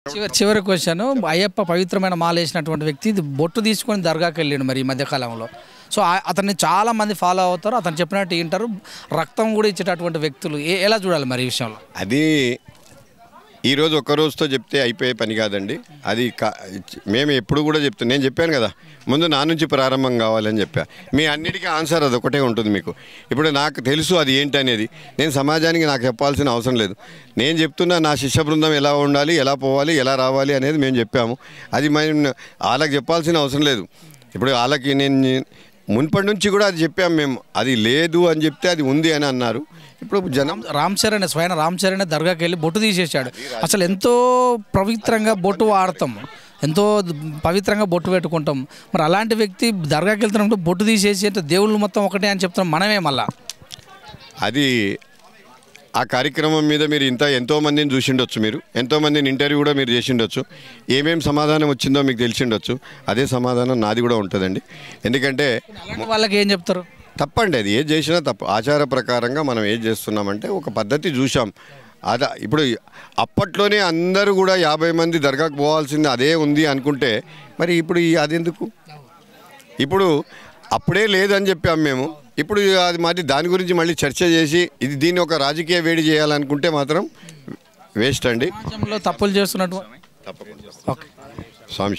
చివరి క్వశ్చన్, అయ్యప్ప పవిత్రమైన మాల వేసినటువంటి వ్యక్తి ఇది బొట్టు తీసుకొని దర్గాకి వెళ్ళాడు మరి ఈ మధ్యకాలంలో. సో అతన్ని చాలామంది ఫాలో అవుతారు, అతను చెప్పినట్టు వింటారు, రక్తం కూడా ఇచ్చేటటువంటి వ్యక్తులు ఎలా చూడాలి మరి ఈ విషయంలో? అది ఈరోజు ఒక్క రోజుతో చెప్తే అయిపోయే పని కాదండి. అది మేము ఎప్పుడు కూడా చెప్తాం. నేను చెప్పాను కదా, ముందు నా నుంచి ప్రారంభం కావాలని చెప్పా. మీ అన్నిటికీ ఆన్సర్ అది ఒకటే ఉంటుంది మీకు. ఇప్పుడు నాకు తెలుసు అది ఏంటి అనేది. నేను సమాజానికి నాకు చెప్పాల్సిన అవసరం లేదు. నేను చెప్తున్నా నా శిష్య బృందం ఎలా ఉండాలి, ఎలా పోవాలి, ఎలా రావాలి అనేది మేము చెప్పాము. అది మేము వాళ్ళకి చెప్పాల్సిన అవసరం లేదు. ఇప్పుడు వాళ్ళకి నేను మున్పటి నుంచి కూడా అది చెప్పాము మేము. అది లేదు అని చెప్తే అది ఉంది అని అన్నారు. ఇప్పుడు జనం స్వయం రామ్ చరణ్ దర్గాకి వెళ్ళి బొట్టు తీసేసాడు. అసలు ఎంతో పవిత్రంగా బొట్టు వాడతాం, ఎంతో పవిత్రంగా బొట్టు పెట్టుకుంటాం. మరి అలాంటి వ్యక్తి దర్గాకి వెళ్తున్నప్పుడు బొట్టు తీసేసి అంటే దేవుళ్ళు మొత్తం ఒకటే అని చెప్తున్నాం మనమే. మళ్ళా అది ఆ కార్యక్రమం మీద మీరు ఎంతోమందిని చూసిండొచ్చు, మీరు ఎంతోమందిని ఇంటర్వ్యూ కూడా మీరు చేసిండొచ్చు. ఏమేమి సమాధానం వచ్చిందో మీకు తెలిసిండొచ్చు. అదే సమాధానం నాది కూడా ఉంటుందండి. ఎందుకంటే వాళ్ళకి ఏం చెప్తారు? తప్పండి, అది ఏది చేసినా తప్పు. ఆచార ప్రకారంగా మనం ఏది చేస్తున్నామంటే ఒక పద్ధతి చూసాం. ఇప్పుడు అప్పట్లోనే అందరూ కూడా 50 మంది దర్గాకు పోవాల్సింది అదే ఉంది అనుకుంటే మరి ఇప్పుడు అదెందుకు? ఇప్పుడు అప్పుడే లేదని చెప్పాము మేము. ఇప్పుడు అది మరి దాని గురించి మళ్ళీ చర్చ చేసి దీన్ని ఒక రాజకీయ వేడి చేయాలనుకుంటే మాత్రం వేస్ట్ అండి. తప్పులు చేస్తున్నట్టు తప్పకుండా స్వామి